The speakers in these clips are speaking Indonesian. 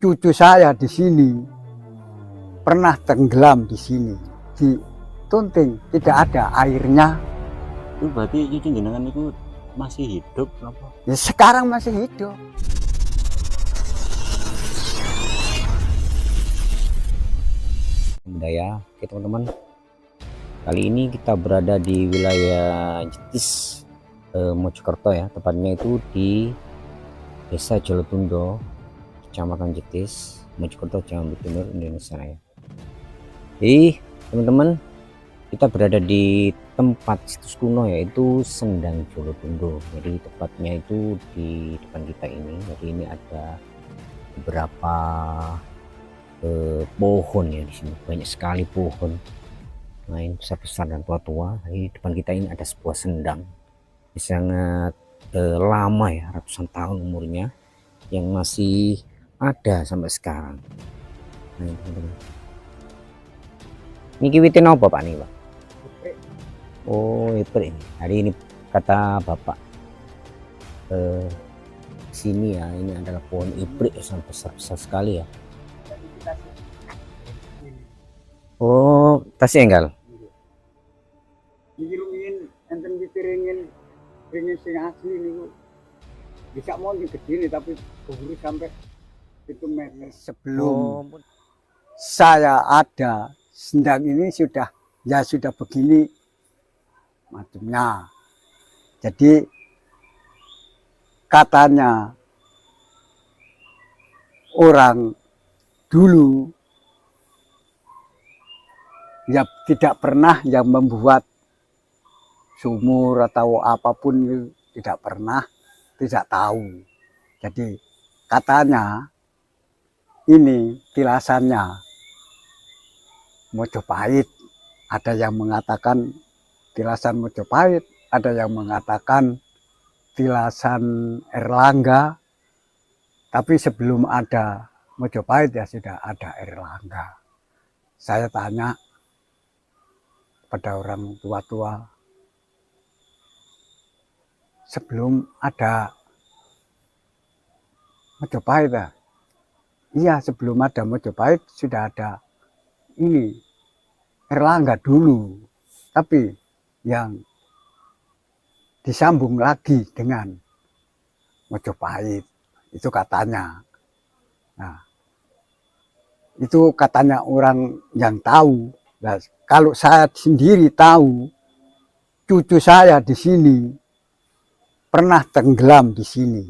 cucu saya di sini pernah tenggelam di sini di Tunting, tidak ada airnya. Itu berarti cucu jenengan itu masih hidup apa? Ya sekarang masih hidup. Budaya, oke teman-teman. Kali ini kita berada di wilayah Jetis, Mojokerto ya, tepatnya itu di Desa Jolotundo, Kecamatan Jetis, Mojokerto, Jambi Timur, Indonesia ya. Jadi teman-teman, kita berada di tempat situs kuno yaitu Sendang Jolotundo. Jadi tepatnya itu di depan kita ini. Jadi ini ada beberapa pohon ya di sini, banyak sekali pohon lain besar-besar dan tua-tua. Di depan kita ini ada sebuah sendang sangat lama ya, ratusan tahun umurnya, yang masih ada sampai sekarang. Nah, teman-teman, ini kiwitin apa Pak nih Pak? Oh iprik ini. Hari ini kata Bapak sini ya, ini adalah pohon iprik sangat besar-besar sekali ya. Oh, tasnya enggal. Iki rumiyin enten piringin sing asli niku. Bisa mau gede tapi keburu sampai 7 meter. Sebelum saya ada, sendang ini sudah begini macamnya. Jadi katanya orang dulu ya tidak pernah yang membuat sumur atau apapun, tidak pernah, tidak tahu. Jadi katanya ini tilasannya Mojopahit. Ada yang mengatakan tilasan Mojopahit, ada yang mengatakan tilasan Erlangga. Tapi sebelum ada Mojopahit ya sudah ada Erlangga. Saya tanya pada orang tua-tua, sebelum ada Mojopahit ya? Iya, sebelum ada Mojopahit sudah ada ini Erlangga dulu, tapi yang disambung lagi dengan Mojopahit itu katanya. Nah, itu katanya orang yang tahu. Nah, kalau saya sendiri tahu, cucu saya di sini pernah tenggelam di sini.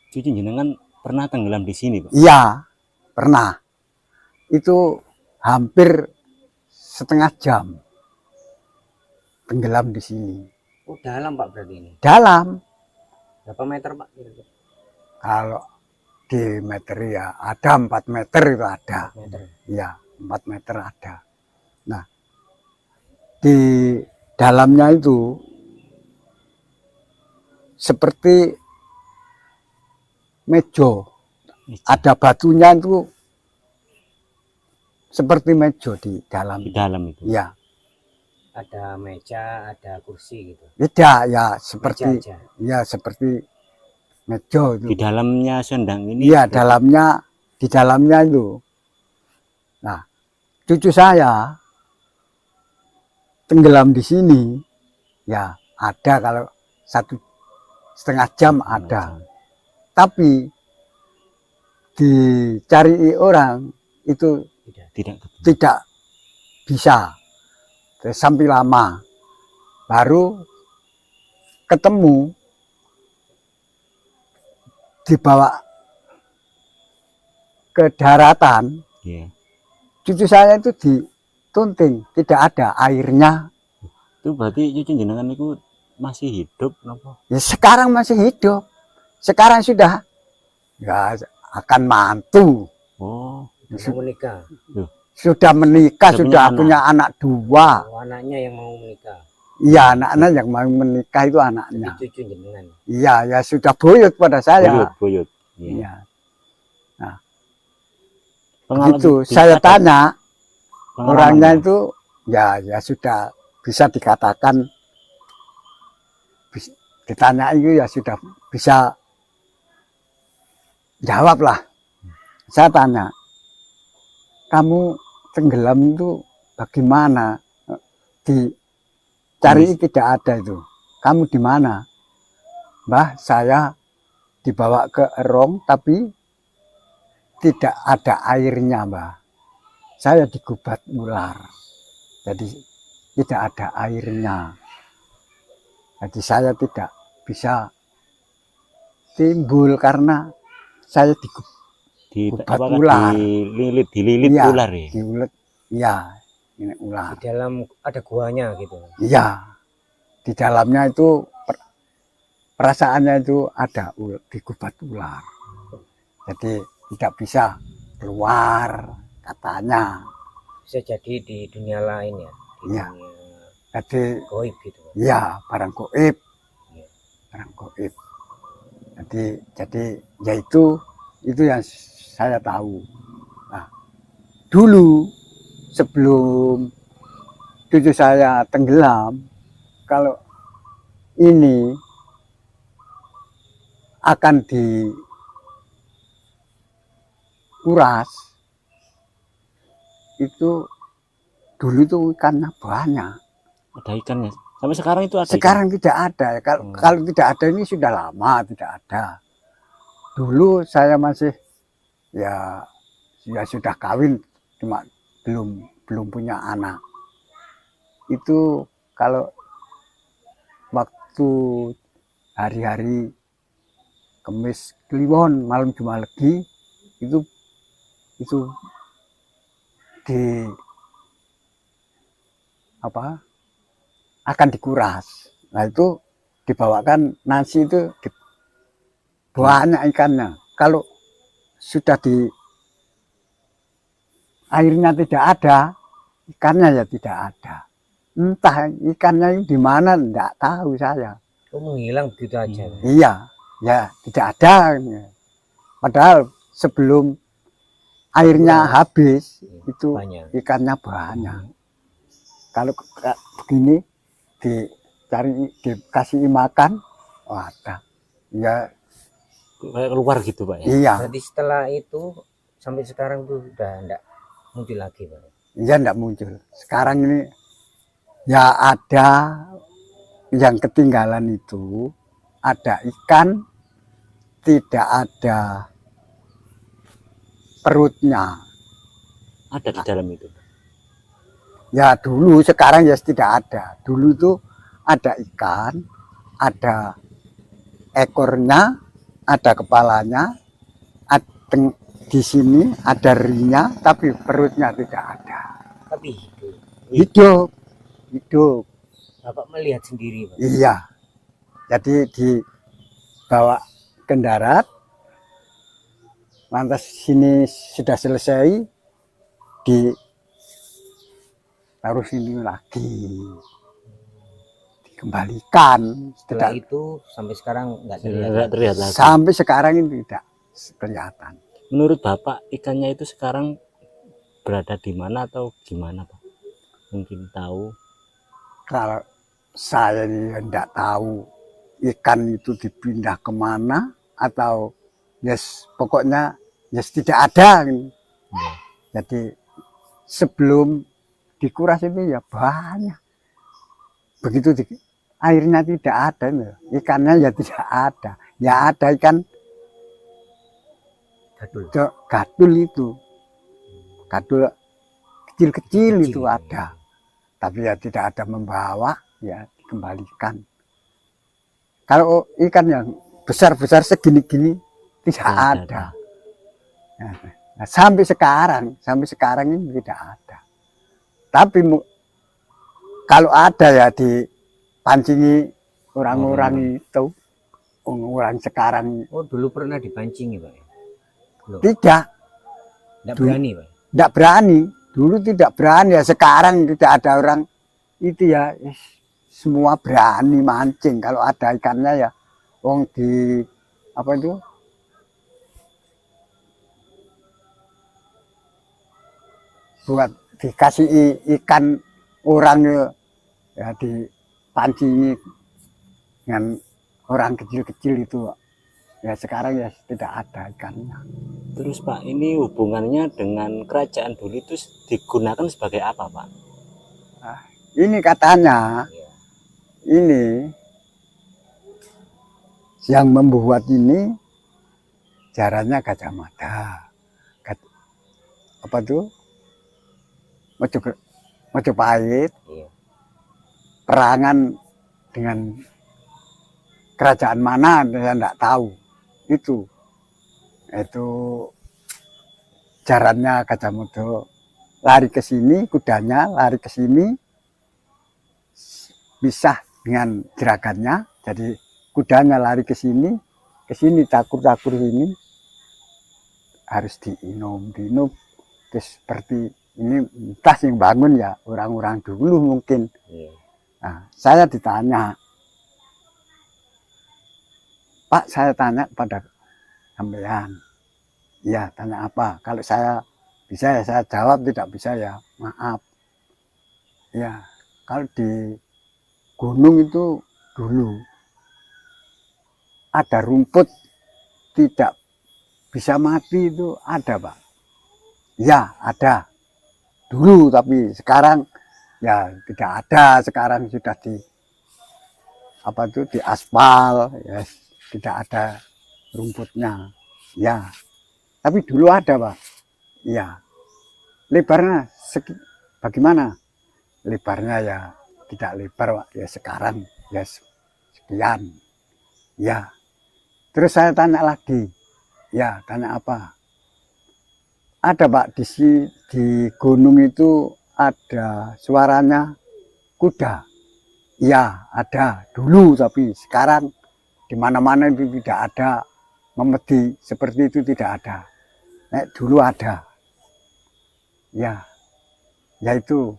Cucu jenengan pernah tenggelam di sini, Pak? Iya, pernah. Itu hampir setengah jam tenggelam di sini. Oh, dalam Pak berarti ini? Dalam. Berapa meter Pak? Kalau di meter ya ada 4 meter itu ada. 4 meter. Iya, 4 meter ada. Nah, di dalamnya itu seperti meja, ada batunya itu seperti meja di dalam. Di dalam itu? Ya. Ada meja, ada kursi gitu? Tidak, ya seperti meja aja. Ya seperti meja itu. Di dalamnya sendang ini? Iya, di dalamnya itu. Nah, cucu saya tenggelam di sini, ya ada kalau 1,5 jam ada. Tapi dicari orang itu tidak bisa sampai lama, baru ketemu, dibawa ke daratan. Yeah. Cucu saya itu di Tunting, tidak ada airnya. Itu berarti cucu jenengan itu masih hidup apa? Ya sekarang masih hidup. Sekarang sudah ya akan mantu. Oh, menikah. Sudah menikah, sudah punya punya anak 2. Oh, anaknya yang mau menikah. Iya, anaknya yang mau menikah itu anaknya. Cucu jenengan. Iya, ya sudah buyut pada saya. Buyut. Iya. Nah, Pengalaman begitu saya tanya orangnya ya? itu ya sudah bisa dikatakan, ditanya itu ya sudah bisa jawab lah. Saya tanya, kamu tenggelam itu bagaimana? Dicari tidak ada itu. Kamu di mana? Mbah, saya dibawa ke Erong tapi tidak ada airnya, Mbah. Saya digubat ular. Jadi tidak ada airnya. Jadi saya tidak bisa timbul karena saya digubat ular. Dililit Iya, ular ya. diulet. Iya, ini ular. Di dalam ada guanya gitu. Iya, di dalamnya itu perasaannya itu ada digubat ular. Jadi tidak bisa keluar katanya. Bisa jadi di dunia lain ya. Di Iya. dunia Jadi goib gitu. ya barang goib, Iya. barang goib. Jadi ya itu yang saya tahu. Nah, dulu sebelum cucu saya tenggelam, kalau ini akan dikuras, itu dulu itu ikannya banyak. Ada ikannya. Sampai sekarang itu ada. Sekarang tidak ada. Kalau tidak ada ini sudah lama tidak ada. Dulu saya masih ya sudah kawin, cuma belum punya anak. Itu kalau waktu hari-hari Kemis Kliwon, malam Jumalegi itu di akan dikuras. Nah itu dibawakan nasi itu banyak ikannya. Kalau sudah di airnya tidak ada, ikannya ya tidak ada. Entah ikannya di mana tidak tahu saya. Oh, menghilang begitu aja. Iya, ya tidak ada. Padahal sebelum airnya habis itu Banyak. ikannya banyak. Kalau begini dikasih makan, oh ada. Ya Kayak keluar gitu Pak ya. iya, Berarti setelah itu sampai sekarang tuh udah enggak muncul lagi Pak. iya enggak muncul. Sekarang ini ya ada yang ketinggalan itu, ada ikan, tidak ada perutnya. Ada di dalam itu. Ya dulu, sekarang ya tidak ada. Dulu itu ada ikan, ada ekornya, ada kepalanya, di sini ada rinya, tapi perutnya tidak ada. Tapi Hidup. Bapak melihat sendiri Pak. Iya. Jadi dibawa ke darat, lantas sini sudah selesai, taruh sini lagi, dikembalikan. Setelah itu sampai sekarang enggak terlihat. Enggak terlihat lagi. Sampai sekarang ini tidak kelihatan. Menurut Bapak ikannya itu sekarang berada di mana atau gimana Pak? Mungkin tahu. Kalau saya tidak tahu ikan itu dipindah kemana atau pokoknya tidak ada. Jadi sebelum dikuras itu ya banyak. Begitu airnya tidak ada, ikannya ya tidak ada. Ya ada ikan gadul itu. Gadul kecil-kecil itu ada. Tapi ya tidak ada membawa, ya dikembalikan. Kalau ikan yang besar-besar segini-gini tidak ada. Nah, sampai sekarang ini tidak ada. Tapi kalau ada ya dipancingi orang-orang itu, orang sekarang. Oh, dulu pernah dipancing ya Pak? Belum. Tidak. Enggak berani Pak? Tidak berani. Dulu tidak berani, ya sekarang tidak ada orang itu ya semua berani mancing. Kalau ada ikannya ya wong di apa itu buat dikasih ikan orang ya dipancingi dengan orang kecil-kecil itu Ya sekarang ya tidak ada ikannya. Terus Pak, ini hubungannya dengan kerajaan dulu itu digunakan sebagai apa Pak? Ini katanya, Iya. ini yang membuat ini jarannya Gajah Mada. Apa tuh? Majapahit Iya. perangan dengan kerajaan mana saya tidak tahu. Itu jarannya Gajah Mada, lari ke sini, kudanya lari ke sini, pisah dengan jeragannya, jadi kudanya lari ke sini takur ini harus diinum terus seperti ini, entah yang bangun ya orang-orang dulu mungkin. Iya. Nah, saya ditanya, Pak, saya tanya pada sampean, ya tanya apa? Kalau saya bisa ya saya jawab, tidak bisa ya maaf. Ya, kalau di gunung itu dulu ada rumput tidak bisa mati, itu ada Pak. Ya ada dulu, tapi sekarang ya tidak ada. Sekarang sudah di aspal ya, tidak ada rumputnya ya, tapi dulu ada Pak. Ya, lebarnya bagaimana? Lebarnya ya tidak lebar Pak, ya sekarang ya sekian ya. Terus saya tanya lagi, ya tanya apa? Ada Pak, di gunung itu ada suaranya kuda. Ya ada dulu, tapi sekarang di mana-mana itu tidak ada memedi seperti itu, tidak ada. Dulu ada. Ya, yaitu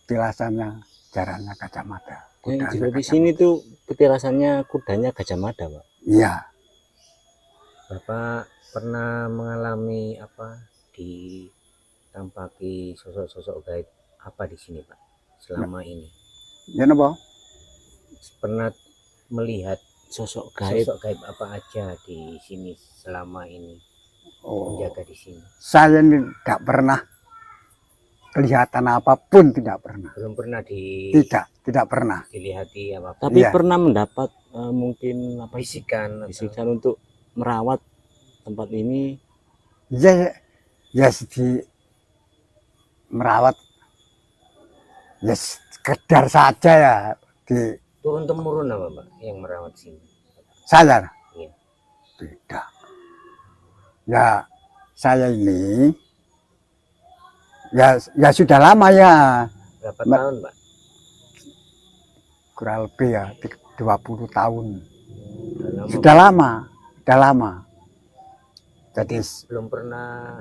petilasannya jarannya Gajah Mada. Yang seperti sini tuh petilasannya kudanya Gajah Mada Pak. Iya. Bapak pernah mengalami apa, ditampaki sosok-sosok gaib apa di sini Pak selama ini? Ya napa? Pernah melihat Sosok gaib apa aja di sini selama ini Oh, menjaga di sini? saya ini tidak pernah kelihatan apapun, tidak pernah. Belum pernah Tidak pernah. dilihati apa? tapi Iya. pernah mendapat mungkin apa Bisikan, bisikan untuk merawat tempat ini. Ya di merawat ya sekedar saja ya di turun temurun apa Pak yang merawat sini? saya. Iya. Tidak. Ya saya ini ya sudah lama ya, Berapa tahun Pak? kurang lebih ya 20 tahun. Lama, Sudah lama. Jadi belum pernah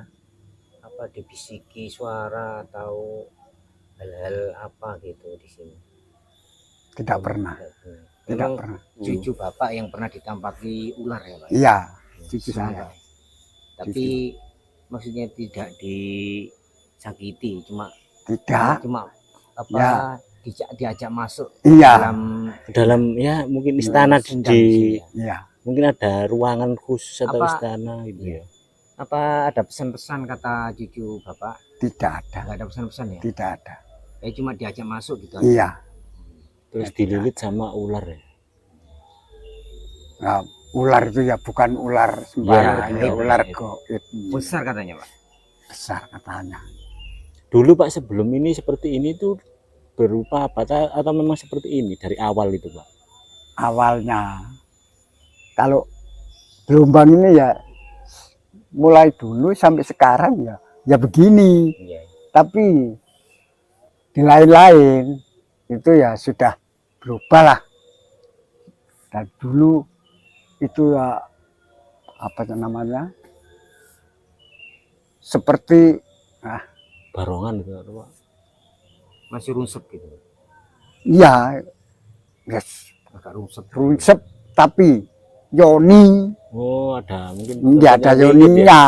apa dibisiki suara atau hal-hal apa gitu di sini? tidak pernah. Tidak Memang pernah. cucu Bapak yang pernah ditampaki ular ya Pak? Iya, cucu saya. Tapi maksudnya tidak disakiti, cuma Tidak. apa Ya. diajak masuk Iya. dalam ya mungkin istana sendang di sini ya. Iya. mungkin ada ruangan khusus atau Apa- istana gitu ya. Apa ada pesan-pesan kata cucu Bapak? Tidak ada. Nggak ada pesan-pesan ya? Tidak ada. Cuma diajak masuk gitu aja. Iya. Terus Ya, dililit sama ular ya. Nah, ular itu ya bukan ular sembarangan, Ya, ya, ular ya. goib. Besar katanya Pak. Besar katanya. Dulu Pak sebelum ini seperti ini tuh berupa apa atau memang seperti ini dari awal itu Pak? Awalnya kalau gelombang ini ya mulai dulu sampai sekarang ya begini. Iya. Tapi di lain-lain itu ya sudah berubah lah. Dan dulu itu ya apa namanya, seperti Barongan gitu Pak. Masih runsep gitu. ya yes, Agak runsep. runsep, tapi yoni Oh ada mungkin nggak ada contohnya wiwit ya? yoninya.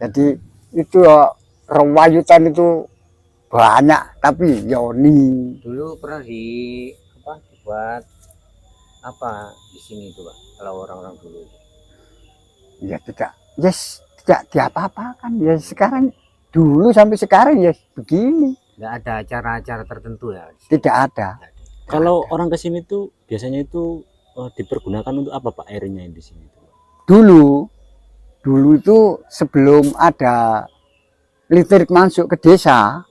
Jadi itu ya rewayutan itu banyak, tapi yoni Dulu pernah dibuat apa di sini itu Pak, kalau orang-orang dulu ya tidak, yes, tidak diapa-apakan ya sekarang, dulu sampai sekarang ya begini, nggak ada acara-acara tertentu ya? tidak ada. Kalau orang ke sini tuh biasanya itu dipergunakan untuk apa Pak airnya di sini? Dulu itu sebelum ada listrik masuk ke desa,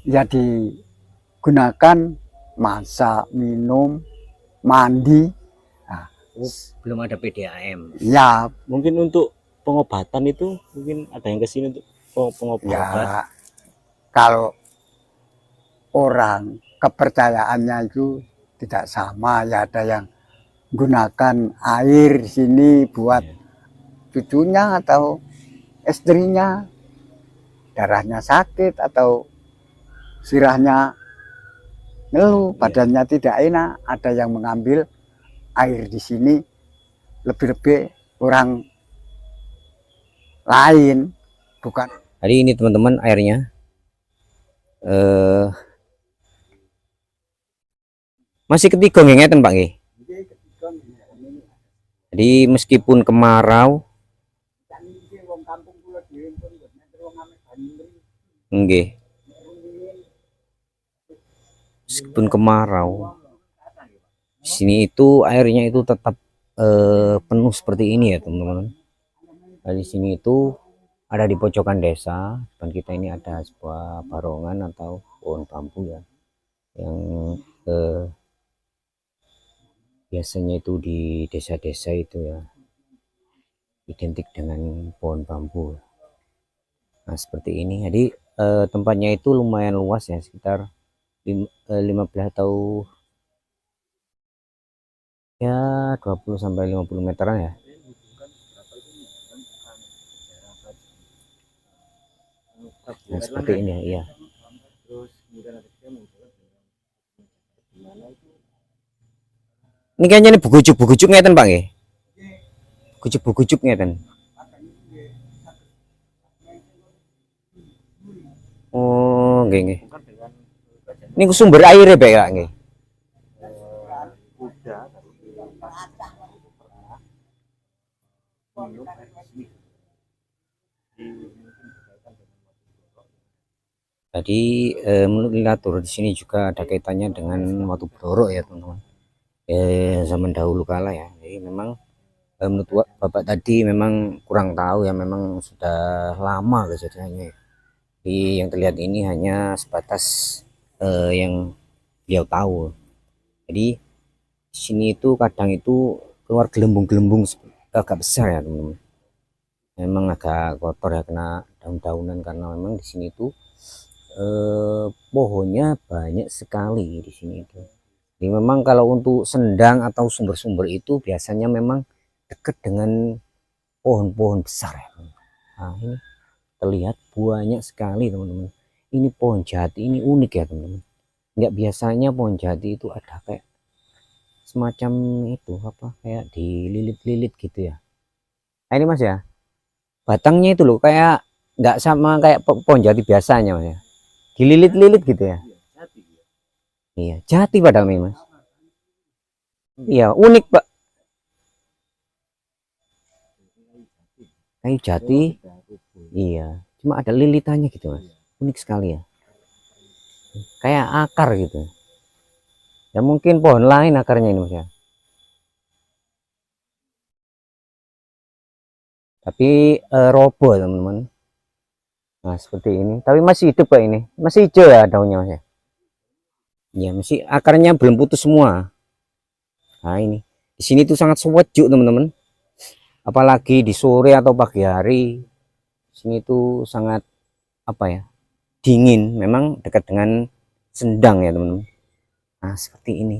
ya digunakan masak, minum, mandi. Belum ada PDAM. Ya, Mungkin untuk pengobatan itu mungkin ada yang ke sini untuk pengobatan. ya kalau orang kepercayaannya itu tidak sama, ya ada yang gunakan air di sini buat cucunya atau istrinya, darahnya sakit atau sirahnya ngeluh, badannya tidak enak, ada yang mengambil air di sini, lebih-lebih orang lain, bukan. Jadi ini teman-teman airnya masih ketiga ngeten Pak nggih. Jadi meskipun kemarau nggih. Meskipun kemarau di sini itu airnya itu tetap penuh seperti ini ya teman-teman. Nah, di sini itu ada di pojokan desa, dan kita ini ada sebuah barongan atau pohon bambu ya, yang biasanya itu di desa-desa itu ya identik dengan pohon bambu. Nah seperti ini, jadi tempatnya itu lumayan luas ya, sekitar 15 atau ya 20 sampai 50 meteran ya. Nah seperti ini ya, iya. Ini kayaknya ini bugujuk ngeten Pak nggih. Bugujuk ngeten. Oh, nggih. Ini sumber air ya Pak ya nggih. Jadi menurut literatur di sini juga ada kaitannya dengan Watu Bloro ya teman-teman. Zaman dahulu kala ya. Jadi memang menurut Bapak tadi memang kurang tahu ya, memang sudah lama kejadiannya. Jadi yang terlihat ini hanya sebatas yang beliau tahu. Jadi di sini itu kadang itu keluar gelembung-gelembung agak besar ya teman-teman. Memang agak kotor ya, kena daun-daunan, karena memang di sini itu pohonnya banyak sekali di sini itu. Jadi memang kalau untuk sendang atau sumber-sumber itu biasanya memang dekat dengan pohon-pohon besar ya. Nah ini terlihat banyak sekali teman-teman. Ini pohon jati ini unik ya teman-teman. Nggak biasanya pohon jati itu ada kayak semacam itu apa, kayak dililit-lilit gitu ya. Nah ini Mas ya, batangnya itu loh kayak nggak sama kayak pohon jati biasanya Mas ya, dililit-lilit gitu ya. Iya jati padahal nih Mas. Iya unik Pak, kayu jati. Iya cuma ada lilitannya gitu Mas, unik sekali ya, kayak akar gitu ya, mungkin pohon lain akarnya ini Mas ya, tapi roboh teman-teman. Nah seperti ini, tapi masih hidup Pak, ini masih hijau ya daunnya Mas ya. Ya masih, akarnya belum putus semua. Nah ini di sini tuh sangat sejuk teman-teman, apalagi di sore atau pagi hari. Sini tuh sangat apa ya, dingin, memang dekat dengan sendang ya teman-teman. Nah seperti ini.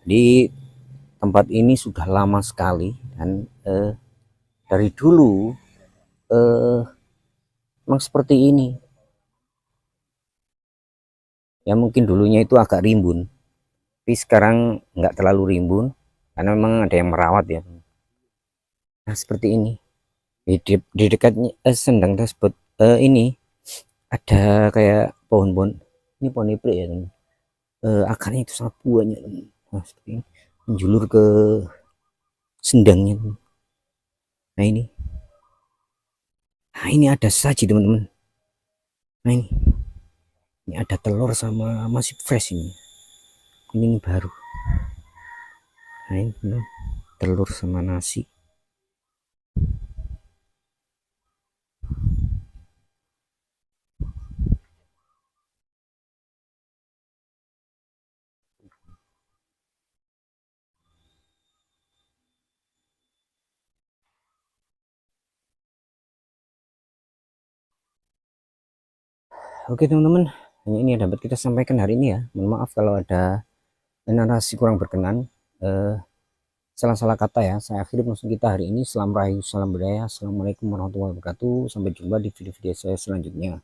Di tempat ini sudah lama sekali, dan dari dulu memang seperti ini ya. Mungkin dulunya itu agak rimbun, tapi sekarang nggak terlalu rimbun karena memang ada yang merawat ya. Nah seperti ini, di dekatnya sendang tersebut ini ada kayak pohon-pohon, ini pohon iplik ya teman. Akarnya itu sangat banyak teman. Nah seperti ini, menjulur ke sendangnya tuh. Nah ini ada saji teman-teman. Nah ini ada telur sama masih fresh ini baru. Nah ini teman, telur sama nasi. Oke teman-teman, hanya ini yang dapat kita sampaikan hari ini ya. Mohon maaf kalau ada narasi kurang berkenan, salah-salah kata ya. Saya akhiri langsung kita hari ini. Salam rahayu, salam budaya. Assalamualaikum warahmatullahi wabarakatuh. Sampai jumpa di video-video saya selanjutnya.